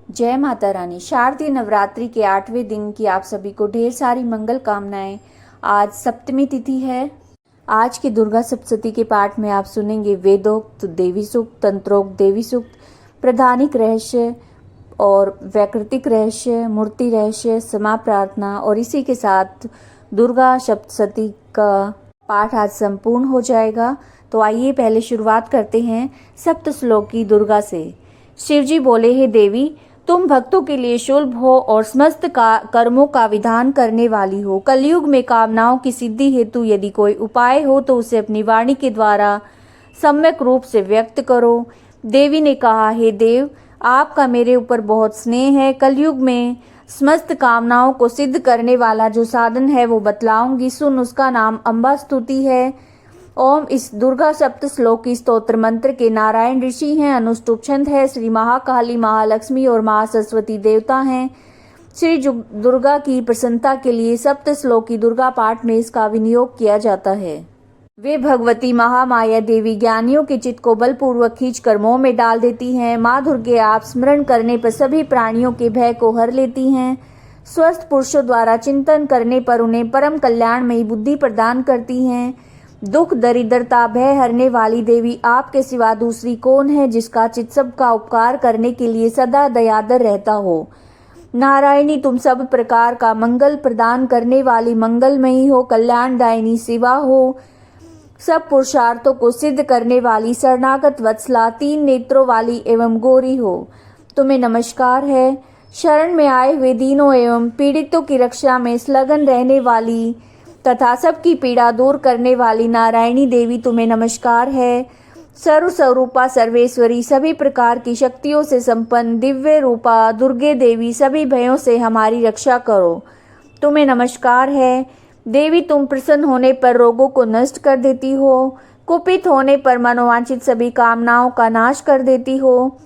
जय माता रानी। शारदीय नवरात्रि के 8वें दिन की आप सभी को ढेर सारी मंगल कामनाएं। आज सप्तमी तिथि है। आज की दुर्गा सप्तशती के पाठ में आप सुनेंगे वेदोक्त देवी सूक्त, तंत्रोक्त देवी सूक्त, प्रधानिक रहस्य और वैकृतिक रहस्य, मूर्ति रहस्य, समा प्रार्थना और इसी के साथ दुर्गा सप्तशती का पाठ आज संपूर्ण हो जाएगा। तो आइए पहले शुरुआत करते हैं सप्त श्लोकी दुर्गा से। शिवजी बोले, हे देवी, तुम भक्तों के लिए शुल्भ हो और समस्त कर्मों का विधान करने वाली हो। कलयुग में कामनाओं की सिद्धि हेतु यदि कोई उपाय हो तो उसे अपनी वाणी के द्वारा सम्यक रूप से व्यक्त करो। देवी ने कहा, हे देव, आपका मेरे ऊपर बहुत स्नेह है। कलयुग में समस्त कामनाओं को सिद्ध करने वाला जो साधन है वो बतलाऊंगी, सुन। उसका नाम अम्बा स्तुति है। ओम इस दुर्गा सप्त श्लोकी स्तोत्र मंत्र के नारायण ऋषि हैं। अनुष्टुप छंद है। श्री महाकाली, महालक्ष्मी और महासरस्वती देवता हैं। श्री दुर्गा की प्रसन्नता के लिए सप्त श्लोकी दुर्गा पाठ में इसका विनियोग किया जाता है। वे भगवती महामाया देवी ज्ञानियों के चित्त को बलपूर्वक खींच कर मोह में डाल देती हैं। माँ दुर्गे आप स्मरण करने पर सभी प्राणियों के भय को हर लेती हैं। स्वस्थ पुरुषों द्वारा चिंतन करने पर उन्हें परम कल्याणमयी बुद्धि प्रदान करती हैं। दुख, दरिद्रता, भय हरने वाली देवी आपके सिवा दूसरी कौन है जिसका चित्त सबका उपकार करने के लिए सदा दयादर रहता हो। नारायणी, तुम सब प्रकार का मंगल प्रदान करने वाली मंगलमयी हो, कल्याणदायिनी शिवा हो, सब पुरुषार्थों को सिद्ध करने वाली शरणागत वत्सला, 3 नेत्रों वाली एवं गौरी हो। तुम्हें नमस्कार है। शरण में आए हुए दीनों एवं पीड़ितों की रक्षा में संलग्न रहने वाली तथा सबकी पीड़ा दूर करने वाली नारायणी देवी, तुम्हें नमस्कार है। सर्व स्वरूपा सर्वेश्वरी, सभी प्रकार की शक्तियों से संपन्न दिव्य रूपा दुर्गे देवी, सभी भयों से हमारी रक्षा करो। तुम्हें नमस्कार है। देवी, तुम प्रसन्न होने पर रोगों को नष्ट कर देती हो, कुपित होने पर मनोवांछित सभी कामनाओं का नाश कर देती हो।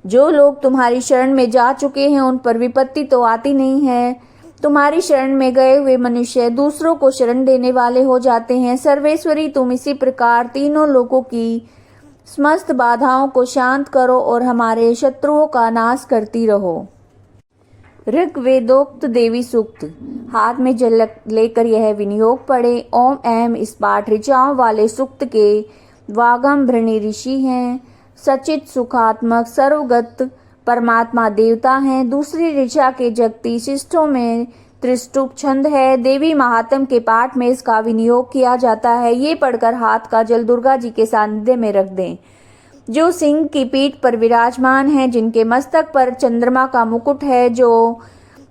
जो लोग तुम्हारी शरण में जा चुके हैं उन पर विपत्ति तो आती नहीं है। तुम्हारी शरण में गए हुए मनुष्य दूसरों को शरण देने वाले हो जाते हैं। सर्वेश्वरी, तुम इसी प्रकार तीनों लोगों की समस्त बाधाओं को शांत करो और हमारे शत्रुओं का नाश करती रहो। ऋग्वेदोक्त देवी सूक्त। हाथ में जल लेकर यह विनियोग पढ़े। ओम ऐम इस पाठ ऋचाओं वाले सूक्त के वागम्भृणी ऋषि हैं। सचित सुखात्मक सर्वगत परमात्मा देवता हैं। दूसरी ऋचा के जगती शिष्टों में त्रिष्टुप छंद है। देवी महात्म के पाठ में इसका विनियोग किया जाता है। ये पढ़कर हाथ का जल दुर्गा जी के सानिध्य में रख दें, जो सिंह की पीठ पर विराजमान है, जिनके मस्तक पर चंद्रमा का मुकुट है, जो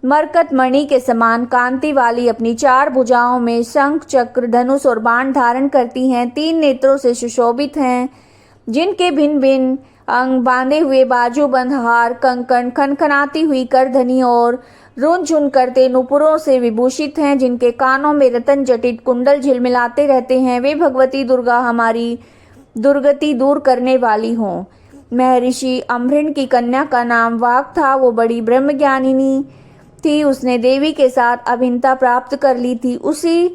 मरकत मणि के समान कांति वाली अपनी 4 भुजाओं में शंख, चक्र, धनुष और बाण धारण करती हैं, 3 नेत्रों से सुशोभित हैं, जिनके भिन्न भिन्न अंग, बांधे हुए बाजूबंद हार, कंकण, खनखनाती हुई करधनी और रुनझुन करते नुपुरों से विभूषित हैं, जिनके कानों में रतन जटित कुंडल झिलमिलाते रहते हैं। वे भगवती दुर्गा हमारी दुर्गति दूर करने वाली हों। महर्षि अम्भृण की कन्या का नाम वाक था। वो बड़ी ब्रह्मज्ञानिनी थी। उसने देवी के साथ अभिन्नता प्राप्त कर ली थी। उसी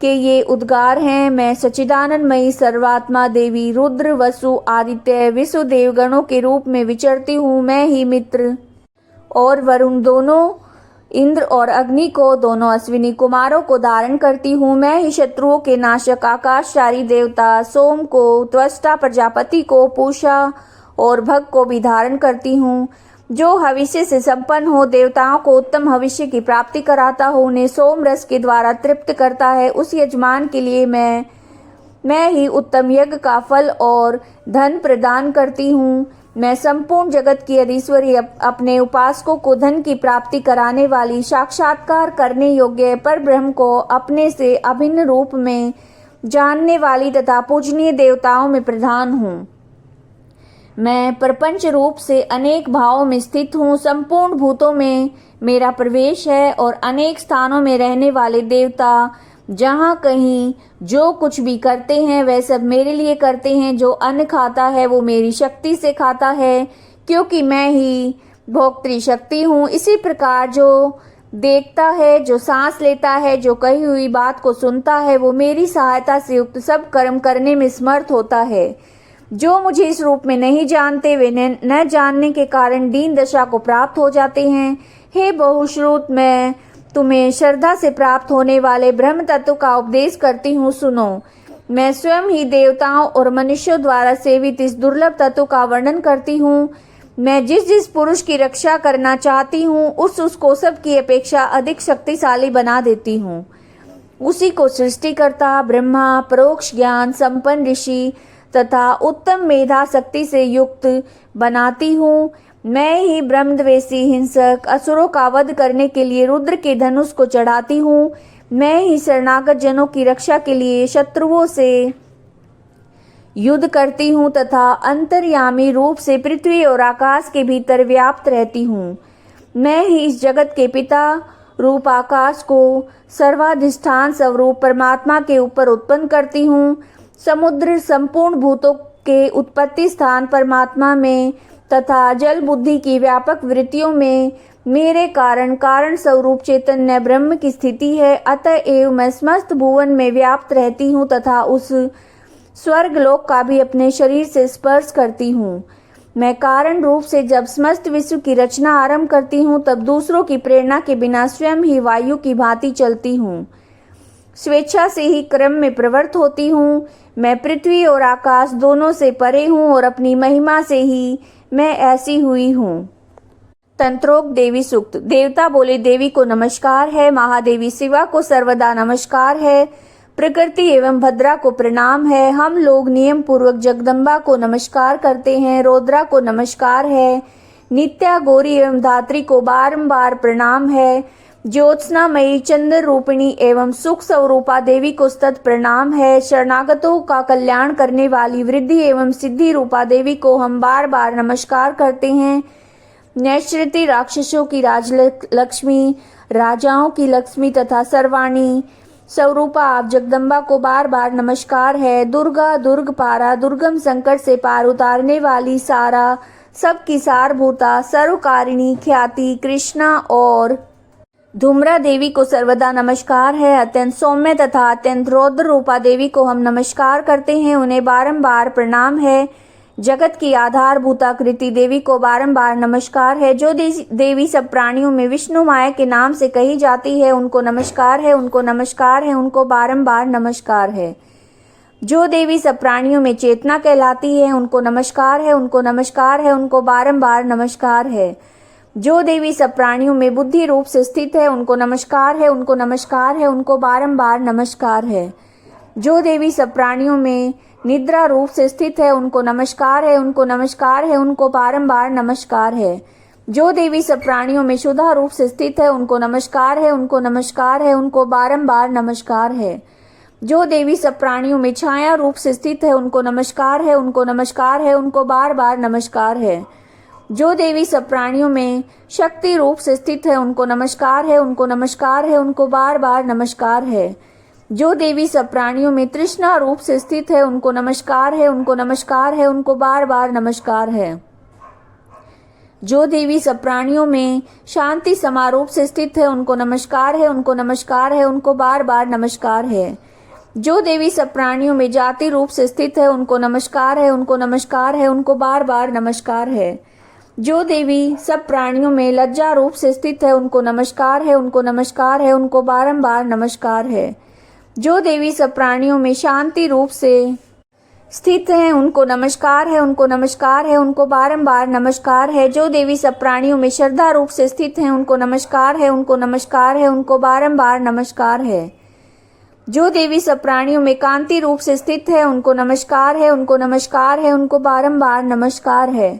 के ये उद्गार हैं। मैं सच्चिदानंदमयी सर्वात्मा देवी रुद्र, वसु, आदित्य, विश्व देवगणों के रूप में विचरती हूँ। मैं ही मित्र और वरुण दोनों, इंद्र और अग्नि को, दोनों अश्विनी कुमारों को धारण करती हूँ। मैं ही शत्रुओं के नाशक आकाशचारी देवता सोम को, त्वष्टा प्रजापति को, पूषा और भग को भी धारण करती हूँ। जो हविष्य से संपन्न हो, देवताओं को उत्तम हविष्य की प्राप्ति कराता हो, उन्हें सोम रस के द्वारा तृप्त करता है, उस यजमान के लिए मैं ही उत्तम यज्ञ का फल और धन प्रदान करती हूँ। मैं संपूर्ण जगत की अधीश्वरी, अपने उपासकों को धन की प्राप्ति कराने वाली, साक्षात्कार करने योग्य पर ब्रह्म को अपने से अभिन्न रूप में जानने वाली तथा पूजनीय देवताओं में प्रधान हूँ। मैं प्रपंच रूप से अनेक भावों में स्थित हूँ। संपूर्ण भूतों में मेरा प्रवेश है और अनेक स्थानों में रहने वाले देवता जहाँ कहीं जो कुछ भी करते हैं वह सब मेरे लिए करते हैं। जो अन्न खाता है वो मेरी शक्ति से खाता है, क्योंकि मैं ही भोक्त्री शक्ति हूँ। इसी प्रकार जो देखता है, जो सांस लेता है, जो कही हुई बात को सुनता है, वो मेरी सहायता से युक्त सब कर्म करने में समर्थ होता है। जो मुझे इस रूप में नहीं जानते वे न जानने के कारण दीन दशा को प्राप्त हो जाते हैं। हे बहुश्रुत, मैं तुम्हें श्रद्धा से प्राप्त होने वाले ब्रह्म तत्व का उपदेश करती हूँ, सुनो। मैं स्वयं ही देवताओं और मनुष्यों द्वारा सेवित इस दुर्लभ तत्व का वर्णन करती हूँ। मैं जिस जिस पुरुष की रक्षा करना चाहती हूँ उसको सबकी अपेक्षा अधिक शक्तिशाली बना देती हूँ। उसी को सृष्टिकर्ता ब्रह्मा, परोक्ष ज्ञान संपन्न ऋषि तथा उत्तम मेधा शक्ति से युक्त बनाती हूँ। मैं ही ब्रह्मद्वेषी हिंसक असुरों का वध करने के लिए रुद्र के धनुष को चढ़ाती हूँ। मैं ही शरणागत जनों की रक्षा के लिए शत्रुओं से युद्ध करती हूँ तथा अंतर्यामी रूप से पृथ्वी और आकाश के भीतर व्याप्त रहती हूँ। मैं ही इस जगत के पिता रूप आकाश को सर्वाधिष्ठान स्वरूप परमात्मा के ऊपर उत्पन्न करती हूँ। समुद्र संपूर्ण भूतों के उत्पत्ति स्थान परमात्मा में तथा जल बुद्धि की व्यापक वृत्तियों में मेरे कारण कारण स्वरूप चैतन्य ब्रह्म की स्थिति है। अतएव मैं समस्त भुवन में व्याप्त रहती हूँ तथा उस स्वर्ग लोक का भी अपने शरीर से स्पर्श करती हूँ। मैं कारण रूप से जब समस्त विश्व की रचना आरंभ करती हूँ तब दूसरों की प्रेरणा के बिना स्वयं ही वायु की भांति चलती हूँ। स्वेच्छा से ही क्रम में प्रवृत्त होती हूँ। मैं पृथ्वी और आकाश दोनों से परे हूँ और अपनी महिमा से ही मैं ऐसी हुई हूँ। तंत्रोक्त देवी सूक्त। देवता बोले, देवी को नमस्कार है। महादेवी शिवा को सर्वदा नमस्कार है। प्रकृति एवं भद्रा को प्रणाम है। हम लोग नियम पूर्वक जगदम्बा को नमस्कार करते हैं। रौद्रा को नमस्कार है। नित्या गौरी एवं धात्री को बारंबार प्रणाम है। ज्योत्सनामयी चंद्र रूपिणी एवं सुख स्वरूपा देवी को सतत प्रणाम है। शरणागतों का कल्याण करने वाली वृद्धि एवं सिद्धि रूपा देवी को हम बार बार नमस्कार करते हैं। नैश्रिति राक्षसों की राजलक्ष्मी, राजाओं की लक्ष्मी तथा सर्वाणी स्वरूपा आप जगदम्बा को बार बार नमस्कार है। दुर्गा, दुर्ग पारा, दुर्गम संकट से पार उतारने वाली सारा, सबकी सारभूता, सर्वकारिणी ख्याति कृष्णा और धूम्रा देवी को सर्वदा नमस्कार है। अत्यंत सौम्य तथा अत्यंत रौद्र रूपा देवी को हम नमस्कार करते हैं, उन्हें बारंबार प्रणाम है। जगत की आधारभूताकृति देवी को बारंबार नमस्कार है। जो देवी सब प्राणियों में विष्णु माया के नाम से कही जाती है उनको नमस्कार है, उनको नमस्कार है, उनको बारंबार नमस्कार है। जो देवी सब प्राणियों में चेतना कहलाती है उनको नमस्कार है, उनको नमस्कार है, उनको बारंबार नमस्कार है। जो देवी सब प्राणियों में बुद्धि रूप से स्थित है उनको नमस्कार है, उनको नमस्कार है, उनको बारंबार नमस्कार है। जो देवी सब प्राणियों में निद्रा रूप से स्थित है उनको नमस्कार है, उनको नमस्कार है, उनको बारंबार नमस्कार है। जो देवी सब प्राणियों में शुद्धा रूप से स्थित है उनको नमस्कार है, उनको नमस्कार है, उनको बारंबार नमस्कार है। जो देवी सब प्राणियों में छाया रूप से स्थित है उनको नमस्कार है, उनको नमस्कार है, उनको बार बार नमस्कार है। जो देवी सब प्राणियों में शक्ति रूप से स्थित है उनको नमस्कार है, उनको नमस्कार है, उनको बार बार नमस्कार है। जो देवी सब प्राणियों में तृष्णा रूप से स्थित है उनको नमस्कार है, उनको नमस्कार है, उनको बार बार नमस्कार है। जो देवी सब प्राणियों में शांति समारूप से स्थित है उनको नमस्कार है, उनको नमस्कार है, उनको बार बार नमस्कार है। जो देवी सब प्राणियों में जाति रूप से स्थित है उनको नमस्कार है, उनको नमस्कार है, उनको बार बार नमस्कार है। जो देवी सब प्राणियों में लज्जा रूप से स्थित है उनको नमस्कार है, उनको नमस्कार है, उनको बारंबार नमस्कार है। जो देवी सब प्राणियों में शांति रूप से स्थित है उनको नमस्कार है, उनको नमस्कार है, उनको बारंबार नमस्कार है। जो देवी सब प्राणियों में श्रद्धा रूप से स्थित है उनको नमस्कार है, उनको नमस्कार है, उनको बारंबार नमस्कार है। जो देवी सब प्राणियों में कांति रूप से स्थित है उनको नमस्कार है, उनको नमस्कार है, उनको बारंबार नमस्कार है।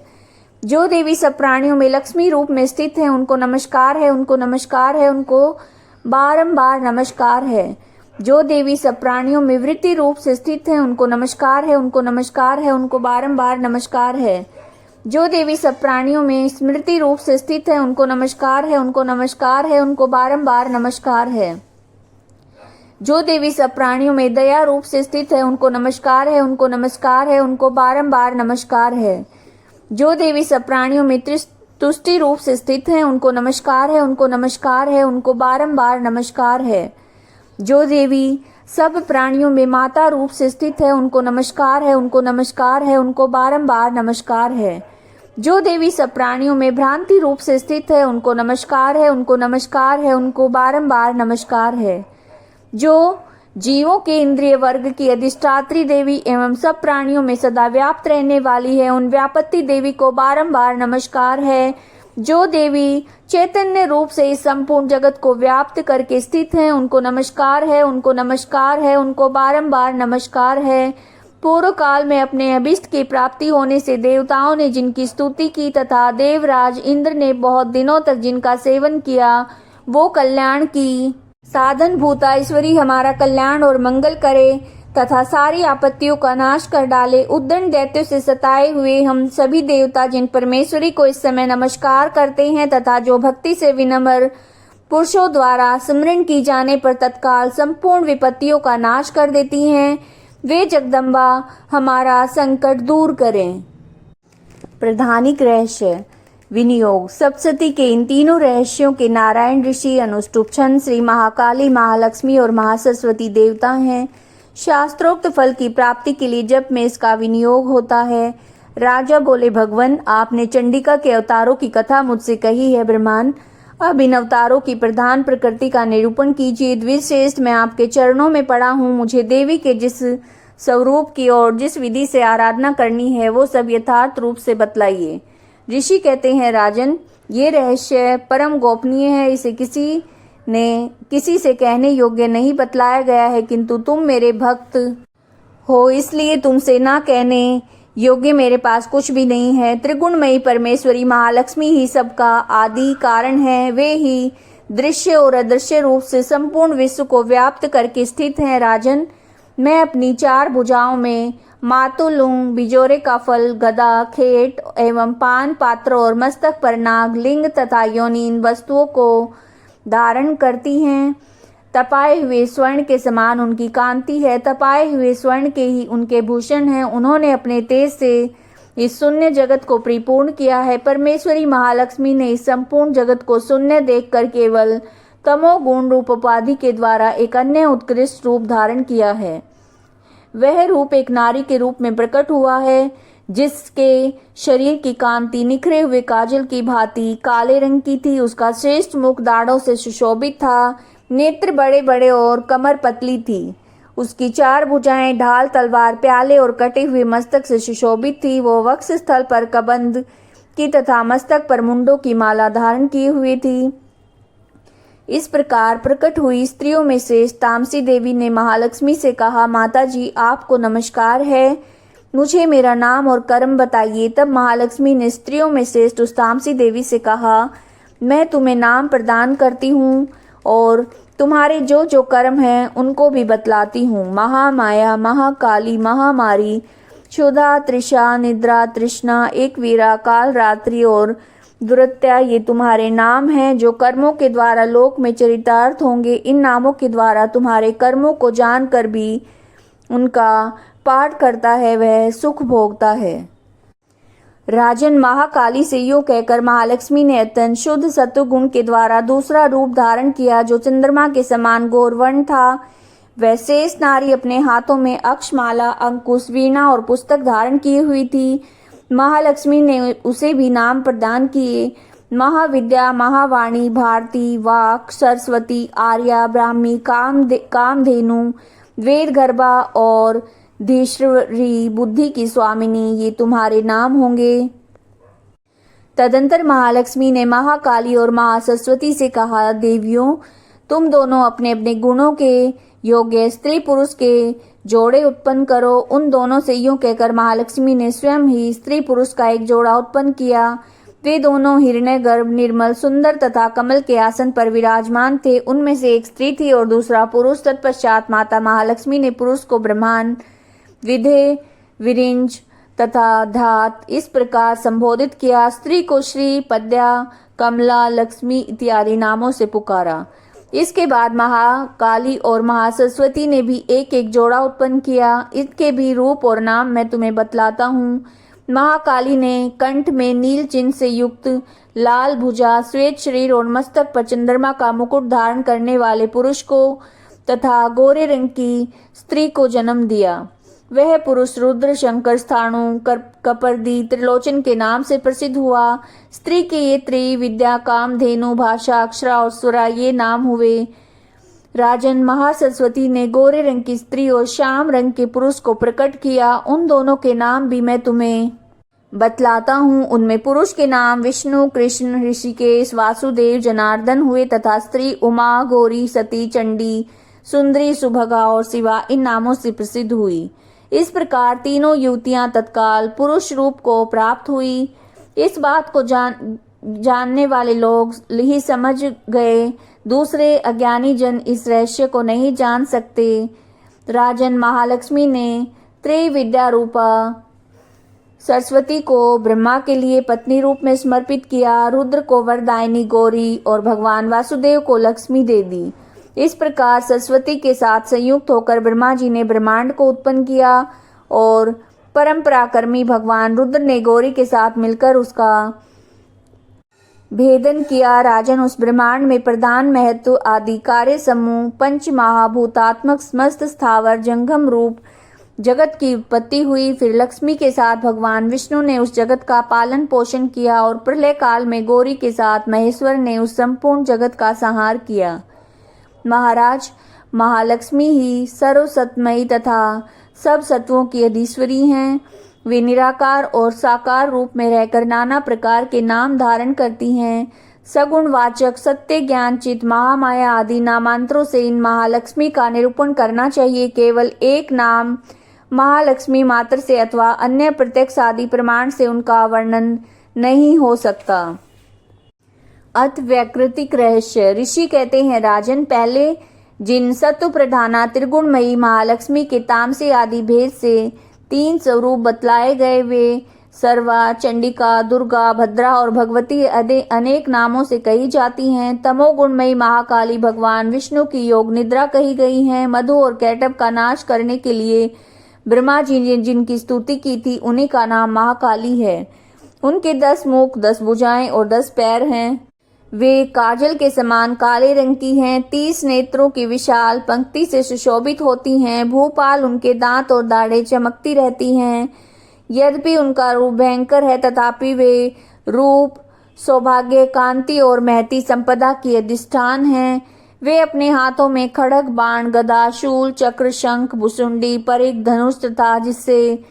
जो देवी सब प्राणियों में लक्ष्मी रूप में स्थित है उनको नमस्कार है, उनको नमस्कार है, उनको बारंबार नमस्कार है। जो देवी सब प्राणियों में वृत्ति रूप से स्थित है उनको नमस्कार है, उनको नमस्कार है, उनको बारंबार नमस्कार है। जो देवी सब प्राणियों में स्मृति रूप से स्थित है उनको नमस्कार है, उनको नमस्कार है, उनको बारंबार नमस्कार है। जो देवी सब प्राणियों में दया रूप से स्थित है उनको नमस्कार है, उनको नमस्कार है, उनको बारंबार नमस्कार है। जो देवी सब प्राणियों में तुष्टि रूप से स्थित है उनको नमस्कार है, उनको नमस्कार है, उनको बारंबार नमस्कार है। जो देवी सब प्राणियों में माता रूप से स्थित है, उनको नमस्कार है, उनको नमस्कार है, उनको बारंबार नमस्कार है। जो देवी सब प्राणियों में भ्रांति रूप से स्थित है, उनको नमस्कार है, उनको नमस्कार है, उनको बारंबार नमस्कार है। जो जीवों के इंद्रिय वर्ग की अधिष्ठात्री देवी एवं सब प्राणियों में सदा व्याप्त रहने वाली है, उन व्यापत्ति देवी को बारंबार नमस्कार है। जो देवी चैतन्य रूप से इस संपूर्ण जगत को व्याप्त करके स्थित हैं, उनको नमस्कार है, उनको नमस्कार है, उनको बारंबार नमस्कार है। पूर्व काल में अपने अभिष्ट की प्राप्ति होने से देवताओं ने जिनकी स्तुति की तथा देवराज इंद्र ने बहुत दिनों तक जिनका सेवन किया, वो कल्याण की साधन भूता ईश्वरी हमारा कल्याण और मंगल करे तथा सारी आपत्तियों का नाश कर डाले। उद्दंड दैत्यों से सताए हुए हम सभी देवता जिन परमेश्वरी को इस समय नमस्कार करते हैं तथा जो भक्ति से विनम्र पुरुषों द्वारा स्मरण की जाने पर तत्काल संपूर्ण विपत्तियों का नाश कर देती हैं, वे जगदम्बा हमारा संकट दूर करें। प्रधानिक रहस्य विनियोग सप्तशती के इन तीनों रहस्यों के नारायण ऋषि अनुष्टुप छंद श्री महाकाली, महालक्ष्मी और महासरस्वती देवता हैं। शास्त्रोक्त फल की प्राप्ति के लिए जप में इसका विनियोग होता है। राजा बोले, भगवान आपने चंडिका के अवतारों की कथा मुझसे कही है ब्रह्मांड, अब इन अवतारों की प्रधान प्रकृति का निरूपण कीजिए। द्विश्रेष्ठ मैं आपके चरणों में पड़ा हूँ, मुझे देवी के जिस स्वरूप की और जिस विधि से आराधना करनी है वो सब यथार्थ रूप से बतलाइए। ऋषि कहते हैं, राजन ये रहस्य परम गोपनीय है, इसे किसी से कहने योग्य नहीं बतलाया गया है, किंतु तुम मेरे भक्त हो इसलिए तुमसे ना कहने योग्य मेरे पास कुछ भी नहीं है। त्रिगुणमयी परमेश्वरी महालक्ष्मी ही सबका आदि कारण है, वे ही दृश्य और अदृश्य रूप से संपूर्ण विश्व को व्याप्त करके स्थित हैं। राजन मैं अपनी चार भुजाओं में मातुल हूँ, बिजोरे का फल, गदा, खेट एवं पान पात्र और मस्तक पर नाग, लिंग तथा योनि इन वस्तुओं को धारण करती हैं। तपाए हुए स्वर्ण के समान उनकी कांति है, तपाए हुए स्वर्ण के ही उनके भूषण हैं। उन्होंने अपने तेज से इस शून्य जगत को परिपूर्ण किया है। परमेश्वरी महालक्ष्मी ने इस संपूर्ण जगत को शून्य देखकर केवल तमोगुण रूप उपाधि के द्वारा एक अन्य उत्कृष्ट रूप धारण किया है। वह रूप एक नारी के रूप में प्रकट हुआ है, जिसके शरीर की कांति निखरे हुए काजल की भांति काले रंग की थी। उसका श्रेष्ठ मुख दाढ़ों से सुशोभित था, नेत्र बड़े बड़े और कमर पतली थी। उसकी चार भुजाएं ढाल, तलवार, प्याले और कटे हुए मस्तक से सुशोभित थी। वो वक्ष स्थल पर कबंध की तथा मस्तक पर मुंडों की माला धारण किए हुए थी। इस प्रकार प्रकट हुई स्त्रियों में श्रेष्ठ तामसी देवी ने महालक्ष्मी से कहा, माता जी आपको नमस्कार है, मुझे मेरा नाम और कर्म बताइए। तब महालक्ष्मी ने स्त्रियों में श्रेष्ठ उस तामसी देवी से कहा, मैं तुम्हें नाम प्रदान करती हूँ और तुम्हारे जो जो कर्म हैं उनको भी बतलाती हूँ। महामाया, महाकाली, महामारी, क्षुधा, तृषा, निद्रा, तृष्णा, एक वीरा, काल रात्रि और दुरत्या ये तुम्हारे नाम हैं, जो कर्मों के द्वारा लोक में चरितार्थ होंगे। इन नामों के द्वारा तुम्हारे कर्मों को जानकर भी उनका पाठ करता है वह सुख भोगता है। राजन महाकाली से यूं कहकर महालक्ष्मी ने अत्यंत शुद्ध सत्वगुण के द्वारा दूसरा रूप धारण किया, जो चंद्रमा के समान गौरवर्ण था। वह शेष नारी अपने हाथों में अक्षमाला, अंकुश, वीणा और पुस्तक धारण की हुई थी। महालक्ष्मी ने उसे भी नाम प्रदान किए, महाविद्या, महावाणी, भारती, वाक, सरस्वती, आर्या, ब्राह्मी, कामधेनु, वेद गर्भा और धीश्वरी, बुद्धि की स्वामिनी, ये तुम्हारे नाम होंगे। तदंतर महालक्ष्मी ने महाकाली और महासरस्वती से कहा, देवियों तुम दोनों अपने अपने गुणों के योग्य स्त्री पुरुष के जोड़े उत्पन्न करो। उन दोनों से यूं कहकर महालक्ष्मी ने स्वयं ही स्त्री पुरुष का एक जोड़ा उत्पन्न किया। वे दोनों हिरण्यगर्भ, निर्मल, सुंदर तथा कमल के आसन पर विराजमान थे। उनमें से एक स्त्री थी और दूसरा पुरुष। तत्पश्चात माता महालक्ष्मी ने पुरुष को ब्रह्मांड, विधे, विरिंज तथा धात इस प्रकार संबोधित किया। स्त्री को श्री, पद्या, कमला, लक्ष्मी इत्यादि नामों से पुकारा। इसके बाद महाकाली और महासरस्वती ने भी एक एक जोड़ा उत्पन्न किया। इसके भी रूप और नाम मैं तुम्हें बतलाता हूँ। महाकाली ने कंठ में नील चिन्ह से युक्त लाल भुजा, श्वेत शरीर और मस्तक पर चंद्रमा का मुकुट धारण करने वाले पुरुष को तथा गोरे रंग की स्त्री को जन्म दिया। वह पुरुष रुद्र, शंकर, स्थाणु, कपर्दी, त्रिलोचन के नाम से प्रसिद्ध हुआ। स्त्री के ये त्रिविद्या, कामधेनु, भाषा, अक्षरा और सुरा ये नाम हुए। राजन, महासरस्वती ने गोरे रंग की स्त्री और श्याम रंग के पुरुष को प्रकट किया। उन दोनों के नाम भी मैं तुम्हें बतलाता हूँ। उनमें पुरुष के नाम विष्णु, कृष्ण, ऋषिकेश, वासुदेव, जनार्दन हुए तथा स्त्री उमा, गौरी, सती, चंडी, सुंदरी, सुभगा और शिवा इन नामों से प्रसिद्ध हुई। इस प्रकार तीनों युवतियां तत्काल पुरुष रूप को प्राप्त हुई। इस बात को जानने वाले लोग ही समझ गए, दूसरे अज्ञानी जन इस रहस्य को नहीं जान सकते। राजन, महालक्ष्मी ने त्रिविद्या रूपा सरस्वती को ब्रह्मा के लिए पत्नी रूप में समर्पित किया, रुद्र को वरदायिनी गौरी और भगवान वासुदेव को लक्ष्मी दे दी। इस प्रकार सरस्वती के साथ संयुक्त होकर ब्रह्मा जी ने ब्रह्मांड को उत्पन्न किया और परंपराकर्मी भगवान रुद्र ने गौरी के साथ मिलकर उसका भेदन किया। राजन, उस ब्रह्मांड में प्रधान, महत्व आदि कार्य समूह, पंच महाभूतात्मक समस्त स्थावर जंगम रूप जगत की उत्पत्ति हुई। फिर लक्ष्मी के साथ भगवान विष्णु ने उस जगत का पालन पोषण किया और प्रलय काल में गौरी के साथ महेश्वर ने उस संपूर्ण जगत का संहार किया। महाराज, महालक्ष्मी ही सर्वसत्मयी तथा सब सत्वों की अधीश्वरी हैं। वे निराकार और साकार रूप में रहकर नाना प्रकार के नाम धारण करती हैं। सगुणवाचक, सत्य, ज्ञान, चित, महामाया आदि नामांतरों से इन महालक्ष्मी का निरूपण करना चाहिए। केवल एक नाम महालक्ष्मी मात्र से अथवा अन्य प्रत्यक्ष आदि प्रमाण से उनका वर्णन नहीं हो सकता। अथ वैकृतिक रहस्य। ऋषि कहते हैं, राजन, पहले जिन सत्व प्रधाना त्रिगुणमयी महालक्ष्मी के तामसी आदि भेद से 3 स्वरूप बतलाए गए, वे सर्वा, चंडिका, दुर्गा, भद्रा और भगवती अनेक नामों से कही जाती हैं। तमोगुणमयी महाकाली भगवान विष्णु की योग निद्रा कही गई हैं। मधु और कैटभ का नाश करने के लिए ब्रह्मा जी ने जिनकी स्तुति की थी, उन्हीं का नाम महाकाली है। उनके 10 मुख, 10 भुजाएं और 10 पैर हैं। वे काजल के समान काले रंग की हैं। 30 नेत्रों की विशाल पंक्ति से सुशोभित होती हैं। भूपाल उनके दांत और दाढ़ें चमकती रहती हैं। यद्यपि उनका रूप भयंकर है, तथापि वे रूप, सौभाग्य, कांति और महती संपदा की अधिष्ठान हैं। वे अपने हाथों में खड्ग, बाण, गदा, शूल, चक्र, शंख, भुसुंडी, परिघ, धनुष तथा जिससे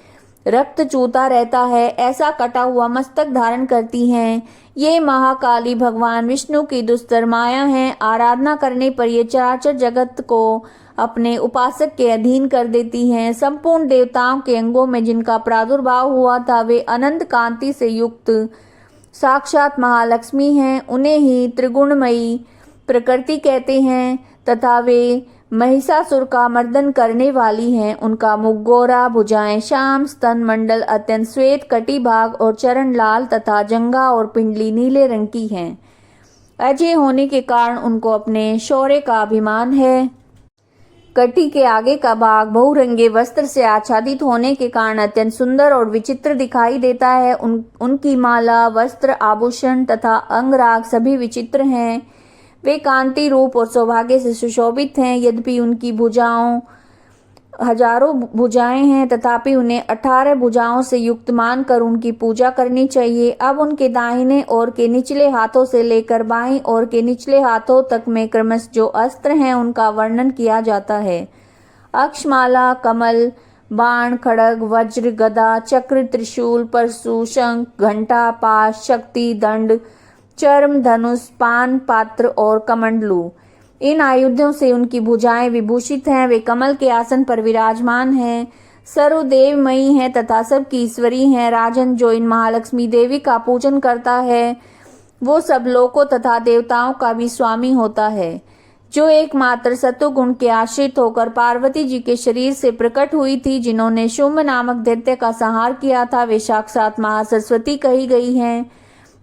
रक्त चूता रहता है ऐसा कटा हुआ मस्तक धारण करती हैं। ये महाकाली भगवान विष्णु की दुस्तर माया हैं। आराधना करने पर ये चराचर जगत को अपने उपासक के अधीन कर देती हैं। संपूर्ण देवताओं के अंगों में जिनका प्रादुर्भाव हुआ था, वे अनंत कांति से युक्त साक्षात महालक्ष्मी हैं। उन्हें ही त्रिगुणमयी प्रकृति कहते हैं तथा वे महिषासुर का मर्दन करने वाली हैं। उनका मुख गोरा, भुजाएं श्याम, स्तन मंडल अत्यंत श्वेत, कटी भाग और चरण लाल तथा जंघा और पिंडली नीले रंग की हैं। अजय होने के कारण उनको अपने शौर्य का अभिमान है। कटी के आगे का भाग बहुरंगे वस्त्र से आच्छादित होने के कारण अत्यंत सुंदर और विचित्र दिखाई देता है। उनकी माला, वस्त्र, आभूषण तथा अंगराग सभी विचित्र हैं। वे कांति, रूप और सौभाग्य से सुशोभित हैं। यद्यपि उनकी भुजाओं हजारों भुजाएं हैं, तथापि उन्हें 18 भुजाओं से युक्त मानकर उनकी पूजा करनी चाहिए। अब उनके दाहिने ओर के निचले हाथों से लेकर बाईं ओर के निचले हाथों तक में क्रमश जो अस्त्र हैं, उनका वर्णन किया जाता है। अक्षमाला, कमल, बाण, खड्ग, वज्र, गदा, चक्र, त्रिशूल, परशु, शंख, घंटा, पाश, शक्ति, दंड, चर्म, धनुष, पान पात्र और कमंडलू, इन आयुधों से उनकी भुजाएं विभूषित हैं। वे कमल के आसन पर विराजमान हैं, सर्वदेवमयी हैं तथा सबकी ईश्वरी हैं। राजन, जो इन महालक्ष्मी देवी का पूजन करता है, वो सब लोकों तथा देवताओं का भी स्वामी होता है। जो एकमात्र सत्वगुण के आश्रित होकर पार्वती जी के शरीर से प्रकट हुई थी, जिन्होंने शुंभ नामक दैत्य का संहार किया था, वे साक्षात महासरस्वती कही गई हैं।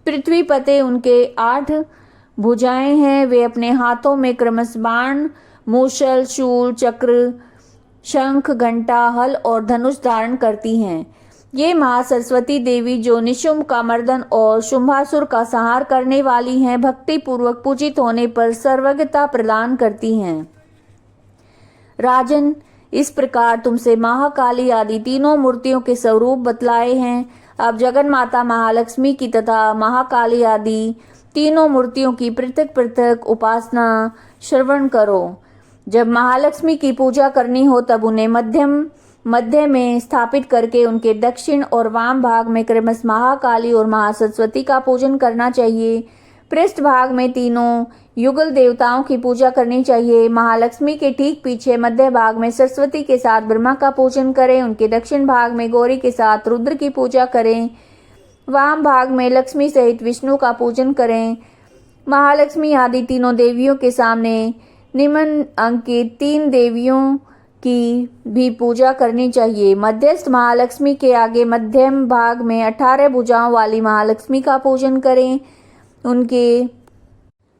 पृथ्वी पते उनके 8 भुजाएं हैं। वे अपने हाथों में क्रमश बाण, मूसल, शूल, चक्र, शंख, घंटा, हल और धनुष धारण करती हैं। ये महासरस्वती देवी, जो निशुंभ का मर्दन और शुंभासुर का संहार करने वाली हैं, भक्ति पूर्वक पूजित होने पर सर्वज्ञता प्रदान करती हैं। राजन, इस प्रकार तुमसे महाकाली आदि तीनों मूर्तियों के स्वरूप बतलाए हैं। अब जगन माता महालक्ष्मी की तथा महाकाली आदि तीनों मूर्तियों की पृथक पृथक उपासना श्रवण करो। जब महालक्ष्मी की पूजा करनी हो तब उन्हें मध्य में स्थापित करके उनके दक्षिण और वाम भाग में क्रमशः महाकाली और महासरस्वती का पूजन करना चाहिए। पृष्ठ भाग में तीनों युगल देवताओं की पूजा करनी चाहिए। महालक्ष्मी के ठीक पीछे मध्य भाग में सरस्वती के साथ ब्रह्मा का पूजन करें। उनके दक्षिण भाग में गौरी के साथ रुद्र की पूजा करें। वाम भाग में लक्ष्मी सहित विष्णु का पूजन करें। महालक्ष्मी आदि तीनों देवियों के सामने निम्न अंकित 3 देवियों की भी पूजा करनी चाहिए। मध्यस्थ महालक्ष्मी के आगे मध्यम भाग में 18 भुजाओं वाली महालक्ष्मी का पूजन करें। उनके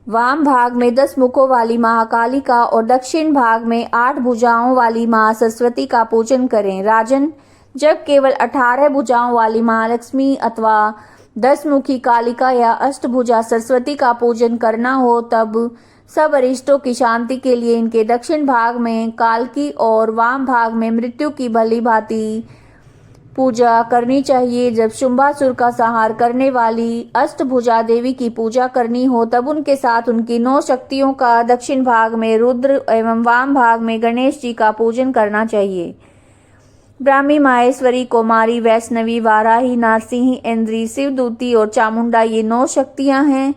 वाम भाग में 10 मुखों वाली महाकाली का और दक्षिण भाग में 8 भुजाओं वाली महासरस्वती का पूजन करें। राजन, जब केवल 18 भुजाओं वाली महालक्ष्मी अथवा 10 मुखी कालिका या अष्टभुजा सरस्वती का पूजन करना हो तब सब अरिष्टों की शांति के लिए इनके दक्षिण भाग में कालकी और वाम भाग में मृत्यु की भली भांति पूजा करनी चाहिए। जब शुंभासुर का संहार करने वाली अष्टभुजा देवी की पूजा करनी हो तब उनके साथ उनकी 9 शक्तियों का दक्षिण भाग में रुद्र एवं वाम भाग में गणेश जी का पूजन करना चाहिए। ब्राह्मी, माहेश्वरी, कौमारी, वैष्णवी, वाराही, नारसिंही, इंद्री, शिवदूती और चामुंडा ये 9 शक्तियां हैं।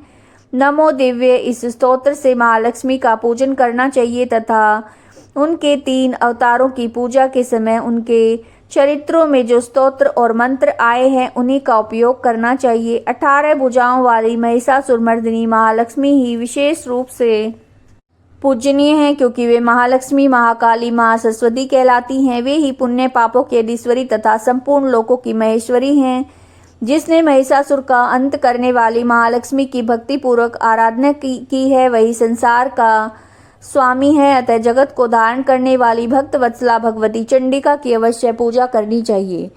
नमो दिव्य इस स्तोत्र से महालक्ष्मी का पूजन करना चाहिए तथा उनके 3 अवतारों की पूजा के समय उनके चरित्रों में जो स्तोत्र और मंत्र आए हैं उन्हीं का उपयोग करना चाहिए। 18 भुजाओं वाली महिषासुरमर्दिनी महालक्ष्मी ही विशेष रूप से पूजनीय हैं क्योंकि वे महालक्ष्मी, महाकाली, महासरस्वती कहलाती हैं। वे ही पुण्य पापों की अधीश्वरी तथा संपूर्ण लोकों की महेश्वरी हैं। जिसने महिषासुर का अंत करने वाली महालक्ष्मी की भक्ति पूर्वक आराधना की है वही संसार का स्वामी है। अतः जगत को धारण करने वाली भक्त वत्सला भगवती चंडिका की अवश्य पूजा करनी चाहिए।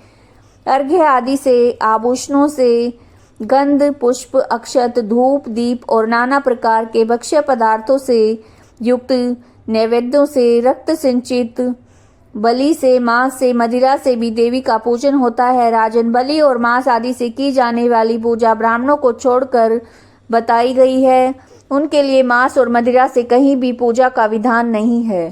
अर्घ्य आदि से, आभूषणों से, गंध, पुष्प, अक्षत, धूप, दीप और नाना प्रकार के भक्ष्य पदार्थों से युक्त नैवेद्यों से, रक्त सिंचित बलि से, मांस से, मदिरा से भी देवी का पूजन होता है। राजन, बलि और मांस आदि से की जाने वाली पूजा ब्राह्मणों को छोड़कर बताई गई है। उनके लिए मांस और मदिरा से कहीं भी पूजा का विधान नहीं है।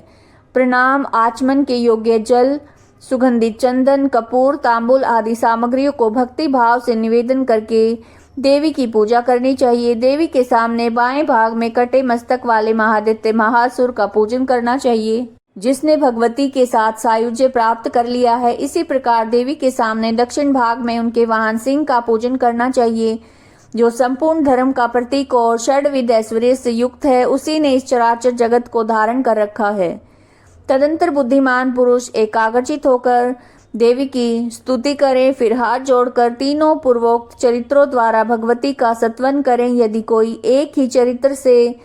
प्रणाम, आचमन के योग्य जल, सुगंधित चंदन, कपूर, तांबुल आदि सामग्रियों को भक्ति भाव से निवेदन करके देवी की पूजा करनी चाहिए। देवी के सामने बाएं भाग में कटे मस्तक वाले महादित्य महासुर का पूजन करना चाहिए जिसने भगवती के साथ सायुज्य प्राप्त कर लिया है। इसी प्रकार देवी के सामने दक्षिण भाग में उनके वाहन सिंह का पूजन करना चाहिए जो संपूर्ण धर्म का प्रतीक और षड्विध ऐश्वर्य से युक्त है। उसी ने इस चराचर जगत को धारण कर रखा है। तदंतर बुद्धिमान पुरुष एकाग्रचित होकर देवी की स्तुति करें, फिर हाथ जोड़कर तीनों पूर्वोक्त चरित्रों द्वारा भगवती का सत्वन करें। यदि कोई एक ही चरित्र से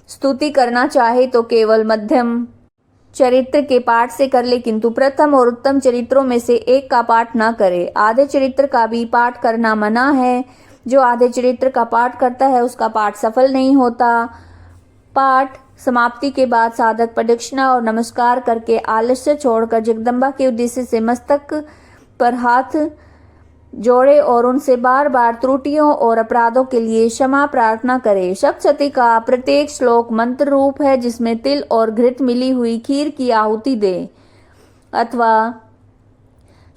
स्तुति करना चाहे तो केवल मध्यम चरित्र के पाठ से कर ले, किंतु प्रथम और उत्तम चरित्रों में से एक का पाठ न करे। आधे चरित्र का भी पाठ करना मना है। जो आधे चरित्र का पाठ करता है उसका पाठ सफल नहीं होता। पाठ समाप्ति के बाद साधक प्रदक्षिणा और नमस्कार करके आलस्य छोड़कर जगदम्बा के उद्देश्य से मस्तक पर हाथ जोड़े और उनसे बार बार त्रुटियों और अपराधों के लिए क्षमा प्रार्थना करे। सप्तशती का प्रत्येक श्लोक मंत्र रूप है जिसमें तिल और घृत मिली हुई खीर की आहुति दे अथवा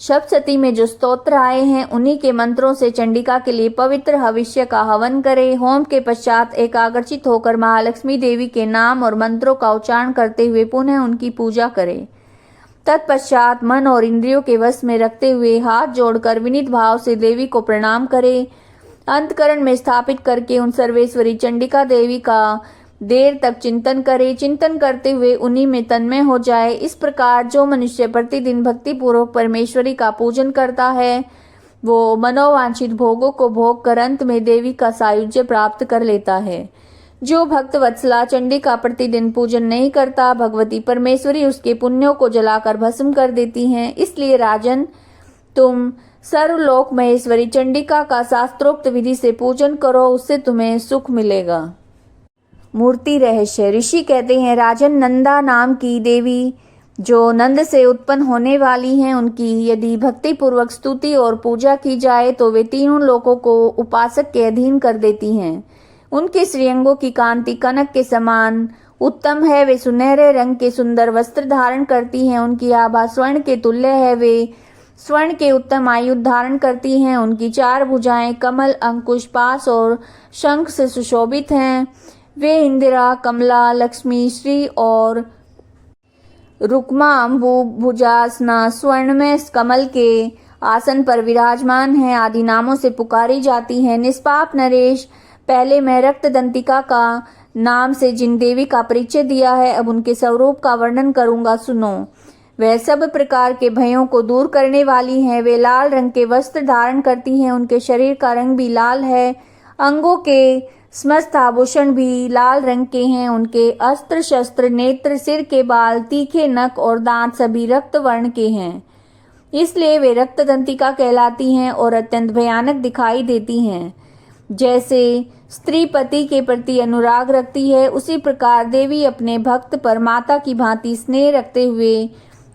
सप्तशती में जो स्तोत्र आए हैं उन्हीं के मंत्रों से चंडिका के लिए पवित्र हविष्य का हवन करे। होम के पश्चात एकाग्रचित होकर महालक्ष्मी देवी के नाम और मंत्रों का उच्चारण करते हुए पुनः उनकी पूजा करे। तत्पश्चात मन और इंद्रियों के वश में रखते हुए हाथ जोड़कर विनीत भाव से देवी को प्रणाम करे। अंतकरण में स्थापित करके उन सर्वेश्वरी चंडिका देवी का देर तक चिंतन करे। चिंतन करते हुए उन्हीं में तन्मय हो जाए। इस प्रकार जो मनुष्य प्रतिदिन भक्ति पूर्वक परमेश्वरी का पूजन करता है वो मनोवांछित भोगों को भोग कर अंत में देवी का सायुज्य प्राप्त कर लेता है। जो भक्त वत्सला चंडिका प्रतिदिन पूजन नहीं करता भगवती परमेश्वरी उसके पुण्यों को जलाकर भस्म कर देती हैं। इसलिए राजन, तुम सर्वलोक महेश्वरी चंडिका का शास्त्रोक्त विधि से पूजन करो, उससे तुम्हें सुख मिलेगा। मूर्ति रहस्य। ऋषि कहते हैं, राजन, नंदा नाम की देवी जो नंद से उत्पन्न होने वाली हैं, उनकी यदि भक्ति पूर्वक स्तुति और पूजा की जाए तो वे तीनों लोकों को उपासक के अधीन कर देती हैं। उनके श्रीअंगों की कांति कनक के समान उत्तम है। वे सुनहरे रंग के सुंदर वस्त्र धारण करती हैं। उनकी आभा स्वर्ण के तुल्य है। वे स्वर्ण के उत्तम आयुध धारण करती हैं। उनकी चार भुजाएं कमल, अंकुश, पास और शंख से सुशोभित हैं। वे इंदिरा, कमला, लक्ष्मी, श्री और रुक्मा अम्बु भुजासना स्वर्ण में कमल के आसन पर विराजमान हैं आदि नामों से पुकारी जाती हैं। निष्पाप नरेश, पहले मैं रक्त दंतिका का नाम से जिन देवी का परिचय दिया है, अब उनके स्वरूप का वर्णन करूंगा, सुनो। वह सब प्रकार के भयों को दूर करने वाली हैं। वे लाल रंग के वस्त्र धारण करती हैं। उनके शरीर का रंग भी लाल है। अंगों के समस्त आभूषण भी लाल रंग के हैं। उनके अस्त्र शस्त्र, नेत्र, सिर के बाल, तीखे नख और दांत सभी रक्त वर्ण के हैं। इसलिए वे रक्त दंतिका कहलाती हैं और अत्यंत भयानक दिखाई देती हैं। जैसे स्त्री पति के प्रति अनुराग रखती है, उसी प्रकार देवी अपने भक्त पर माता की भांति स्नेह रखते हुए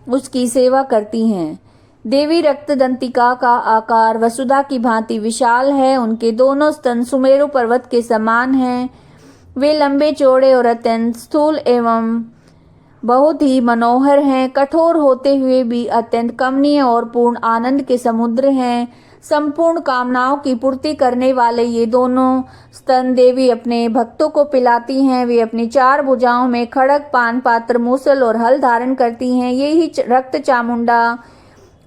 उसकी सेवा करती हैं। देवी रक्त दंतिका का आकार वसुधा की भांति विशाल है। उनके दोनों स्तन सुमेरु पर्वत के समान हैं। वे लंबे चौड़े और अत्यंत स्थूल एवं बहुत ही मनोहर हैं। कठोर होते हुए भी अत्यंत कमनीय और पूर्ण आनंद के समुद्र हैं। संपूर्ण कामनाओं की पूर्ति करने वाले ये दोनों स्तन देवी अपने भक्तों को पिलाती हैं। वे अपनी चार भुजाओं में खड़ग, पान पात्र, मूसल और हल धारण करती हैं। ये ही रक्त चामुंडा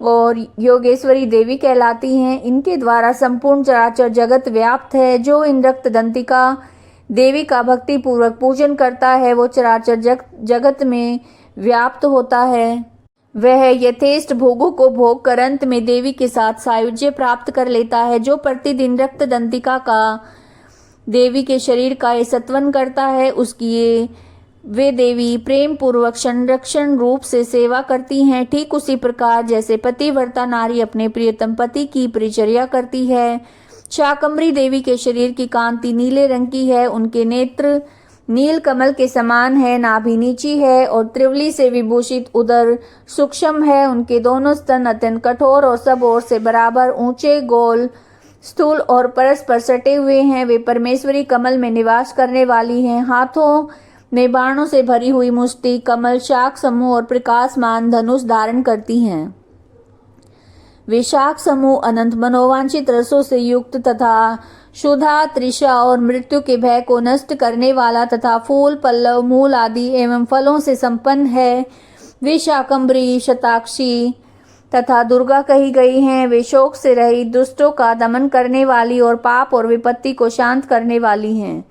और योगेश्वरी देवी कहलाती हैं। इनके द्वारा संपूर्ण चराचर जगत व्याप्त है। जो इन रक्त दंतिका देवी का भक्ति पूर्वक पूजन करता है, वो चराचर जगत में व्याप्त होता है। वह यथेष्ट भोगों को भोग कर अंत में देवी के साथ सायुज्य प्राप्त कर लेता है। जो प्रतिदिन रक्त दंतिका का देवी के शरीर का ये सत्वन करता है, उसकी ये वे देवी प्रेम पूर्वक संरक्षण रूप से सेवा करती हैं। ठीक उसी प्रकार जैसे पतिव्रता नारी अपने प्रियतम पति की परिचर्या करती है। शाकंभरी देवी के शरीर की कांति नीले रंग की है। उनके नेत्र नील कमल के समान है। नाभि नीची है और त्रिवली से विभूषित उदर सूक्ष्म है। उनके दोनों स्तन अत्यंत कठोर और सब ओर से बराबर ऊंचे, गोल, स्थूल और परस्पर सटे हुए हैं। वे परमेश्वरी कमल में निवास करने वाली हैं। हाथों में बाणों से भरी हुई मुष्टि, कमल, शाख समूह और प्रकाशमान धनुष धारण करती हैं। वे शाख समूह अनंत मनोवांछित रसों से युक्त तथा क्षुधा, तृषा और मृत्यु के भय को नष्ट करने वाला तथा फूल, पल्लव, मूल आदि एवं फलों से संपन्न है। वे शाकंभरी, शताक्षी तथा दुर्गा कही गई हैं। वे शोक से रहित, दुष्टों का दमन करने वाली और पाप और विपत्ति को शांत करने वाली हैं।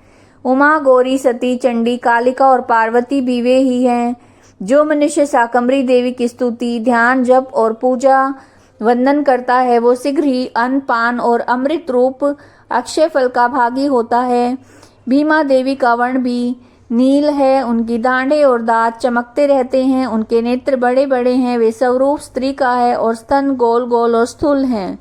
उमा, गौरी, सती, चंडी, कालिका और पार्वती भी वे ही हैं। जो मनुष्य शाकंभरी देवी की स्तुति, ध्यान, जप और पूजा वंदन करता है, वो शीघ्र ही अन्न, पान और अमृत रूप अक्षय फल का भागी होता है। भीमा देवी का वर्ण भी नील है। उनकी दाढ़ें और दांत चमकते रहते हैं। उनके नेत्र बड़े बड़े हैं। वे स्वरूप स्त्री का है और स्तन गोल गोल और स्थूल हैं।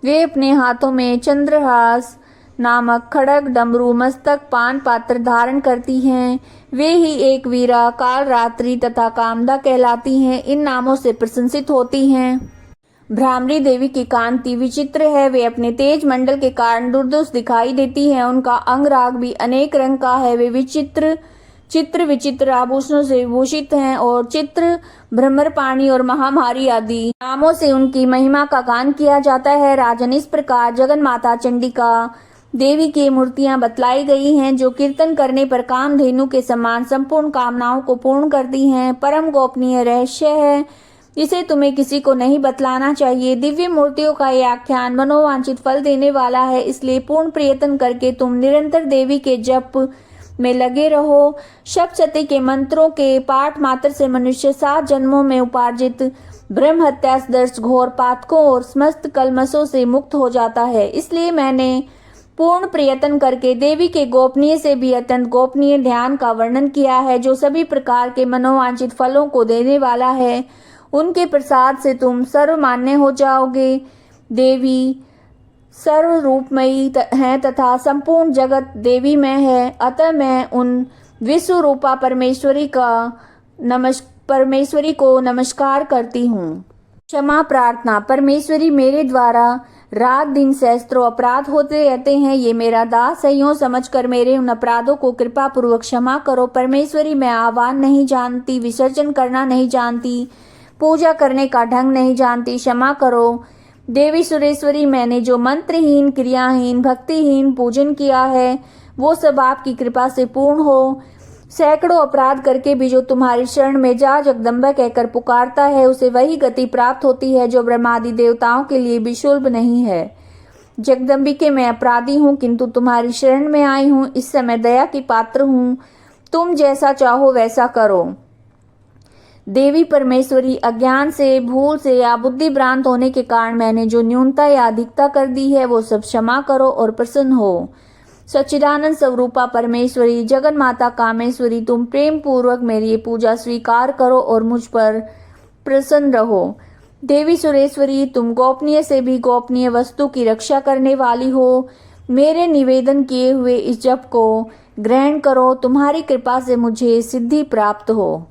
वे अपने हाथों में चंद्रहास नामक खड़ग, डमरू, मस्तक, पान पात्र धारण करती हैं। वे ही एक वीरा, काल रात्रि तथा कामदा कहलाती हैं। इन नामों से प्रशंसित होती हैं। भ्रामरी देवी की कांति विचित्र है। वे अपने तेज मंडल के कारण दुर्दुष दिखाई देती है। उनका अंगराग भी अनेक रंग का है। वे विचित्र आभूषणों से विभूषित हैं और चित्र, भ्रमरपाणी और महामारी आदि नामों से उनकी महिमा का गान किया जाता है। राजन, इस प्रकार जगन माता चंडिका देवी की मूर्तियां बतलाई गई हैं, जो कीर्तन करने पर कामधेनु के समान संपूर्ण कामनाओं को पूर्ण करती हैं। परम गोपनीय रहस्य है, इसे तुम्हें किसी को नहीं बतलाना चाहिए। दिव्य मूर्तियों का ये आख्यान मनोवांछित फल देने वाला है, इसलिए पूर्ण प्रयत्न करके तुम निरंतर देवी के जप में लगे रहो। सप्तशती के मंत्रों के पाठ मात्र से मनुष्य 7 जन्मों में उपार्जित ब्रह्म हत्या सदृश घोर पातकों और समस्त कलमशों से मुक्त हो जाता है। इसलिए मैंने पूर्ण प्रयत्न करके देवी के गोपनीय से भी अत्यंत गोपनीय ध्यान का वर्णन किया है, जो सभी प्रकार के मनोवांछित फलों को देने वाला है। उनके प्रसाद से तुम सर्वमान्य हो जाओगे। देवी सर्व रूपमयी है तथा संपूर्ण जगत देवी में है। अतः मैं उन विश्व रूपा परमेश्वरी का परमेश्वरी को नमस्कार करती हूँ। क्षमा प्रार्थना। परमेश्वरी, मेरे द्वारा रात दिन सहस्त्रों अपराध होते रहते हैं। ये मेरा दास है, यूं समझकर मेरे उन अपराधों को कृपा पूर्वक क्षमा करो। परमेश्वरी, मैं आह्वान नहीं जानती, विसर्जन करना नहीं जानती, पूजा करने का ढंग नहीं जानती, क्षमा करो। देवी सुरेश्वरी, मैंने जो मंत्रहीन, क्रियाहीन, भक्तिहीन पूजन किया है वो सब आपकी कृपा से पूर्ण हो। सैकड़ों अपराध करके भी जो तुम्हारी शरण में जा जगदम्बा कहकर पुकारता है, उसे वही गति प्राप्त होती है जो ब्रह्मादि देवताओं के लिए भी शुल्भ नहीं है। जगदम्बिके, मैं अपराधी हूँ किंतु तुम्हारी शरण में आई हूँ। इस समय दया की पात्र हूँ, तुम जैसा चाहो वैसा करो। देवी परमेश्वरी, अज्ञान से, भूल से या बुद्धि भ्रांत होने के कारण मैंने जो न्यूनता या अधिकता कर दी है वो सब क्षमा करो और प्रसन्न हो। सच्चिदानंद स्वरूपा परमेश्वरी, जगन माता कामेश्वरी, तुम प्रेम पूर्वक मेरी ये पूजा स्वीकार करो और मुझ पर प्रसन्न रहो। देवी सुरेश्वरी, तुम गोपनीय से भी गोपनीय वस्तु की रक्षा करने वाली हो। मेरे निवेदन किए हुए इस जप को ग्रहण करो, तुम्हारी कृपा से मुझे सिद्धि प्राप्त हो।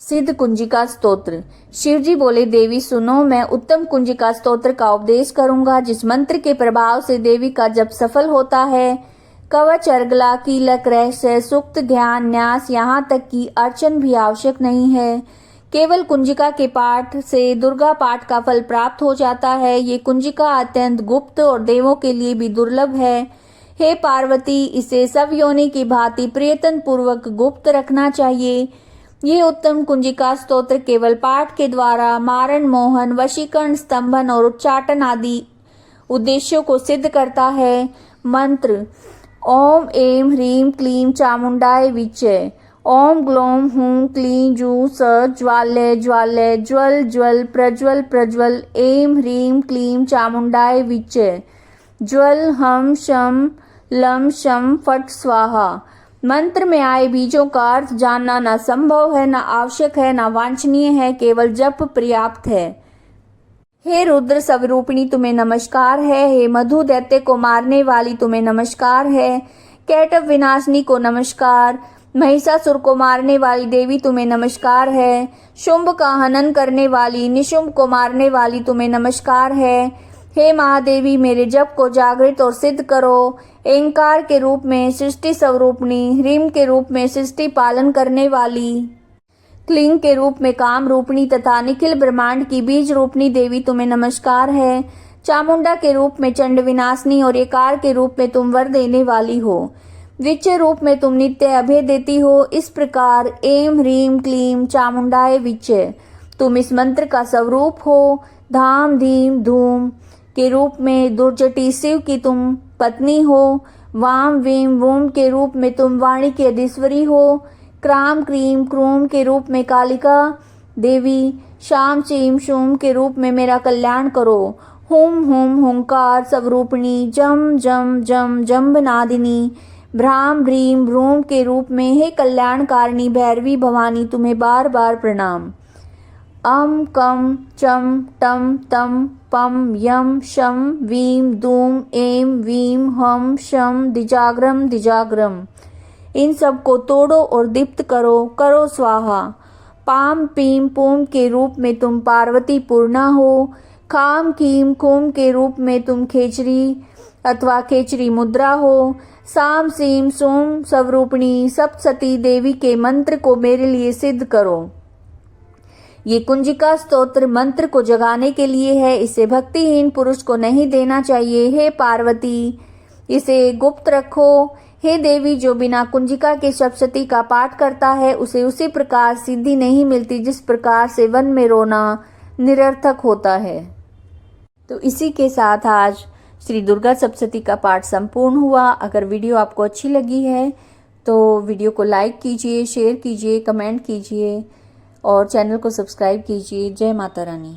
सिद्ध कुंजिका स्तोत्र। शिवजी बोले, देवी सुनो, मैं उत्तम कुंजिका स्तोत्र का उपदेश करूंगा, जिस मंत्र के प्रभाव से देवी का जप सफल होता है। कवच, अर्गला, कीलक, रहस्य, सुक्त, ध्यान, न्यास, यहाँ तक कि अर्चन भी आवश्यक नहीं है। केवल कुंजिका के पाठ से दुर्गा पाठ का फल प्राप्त हो जाता है। ये कुंजिका अत्यंत गुप्त और देवों के लिए भी दुर्लभ है। हे पार्वती, इसे सब योनि की भांति प्रयत्न पूर्वक गुप्त रखना चाहिए। ये उत्तम कुंजिका स्तोत्र केवल पाठ के द्वारा मारण, मोहन, वशीकरण, स्तंभन और उच्चाटन आदि उद्देश्यों को सिद्ध करता है। मंत्र: ओम ऐं ह्रीं क्लीं चामुंडाय विच्चे। ओम ग्लौं हूं क्लीं जूं स ज्वाल्य ज्वाल्य ज्वल ज्वल प्रज्वल प्रज्वल। ऐं ह्रीं क्लीं चामुंडाय विच्चे। ज्वल हम शम लम शम फट स्वाहा। मंत्र में आए बीजों का अर्थ जानना न संभव है, न आवश्यक है, न वांछनीय है, केवल जप पर्याप्त है। हे रुद्र स्वरूपिणी, तुम्हें नमस्कार है। हे मधु, दैत्य को मारने वाली, तुम्हें नमस्कार है। कैटव विनाशनी को नमस्कार। महिषासुर को मारने वाली देवी, तुम्हें नमस्कार है। शुंभ का हनन करने वाली, निशुंभ को मारने वाली, तुम्हें नमस्कार है। हे महादेवी, मेरे जप को जागृत और सिद्ध करो। एंकार के रूप में सृष्टि स्वरूपिणी, ह्रीम के रूप में सृष्टि पालन करने वाली, क्लीं के रूप में काम रूपिणी तथा निखिल ब्रह्मांड की बीज रूपिणी देवी, तुम्हें नमस्कार है। चामुंडा के रूप में चंड विनाशनी और एकार के रूप में तुम वर देने वाली हो। विच्चे रूप में तुम नित्य अभय देती हो। इस प्रकार ऐं ह्रीं क्लीं चामुंडाय विच्चे, तुम इस मंत्र का स्वरूप हो। धाम धीम धूम के रूप में दुर्जटी शिव की तुम पत्नी हो। वाम वीम वोम के रूप में तुम वाणी की अधीश्वरी हो। क्राम क्रीम क्रूम के रूप में कालिका देवी। शाम चीम शूम के रूप में मेरा कल्याण करो। हुम हुम हुंकार स्वरूपिणी। जम जम जम जम्बनादिनी। भ्राम भ्रीम भ्रूम के रूप में हे कल्याणकारिणी भैरवी भवानी, तुम्हें बार बार प्रणाम। अम कम चम टम तम पम यम शम वीम दूम ऐं वीम हम शम दिजाग्रम दिजाग्रम। इन सब को तोड़ो और दीप्त करो, करो स्वाहा। पाम पीम पूम के रूप में तुम पार्वती पूर्णा हो। खाम कीम खूम के रूप में तुम खेचरी अथवा खेचरी मुद्रा हो। साम सीम सोम स्वरूपिणी सप्तसती देवी के मंत्र को मेरे लिए सिद्ध करो। ये कुंजिका स्तोत्र मंत्र को जगाने के लिए है, इसे भक्तिहीन पुरुष को नहीं देना चाहिए। हे पार्वती, इसे गुप्त रखो। हे देवी, जो बिना कुंजिका के सप्तसती का पाठ करता है उसे उसी प्रकार सिद्धि नहीं मिलती जिस प्रकार से वन में रोना निरर्थक होता है। तो इसी के साथ आज श्री दुर्गा सप्तसती का पाठ संपूर्ण हुआ। अगर वीडियो आपको अच्छी लगी है तो वीडियो को लाइक कीजिए, शेयर कीजिए, कमेंट कीजिए और चैनल को सब्सक्राइब कीजिए। जय माता रानी।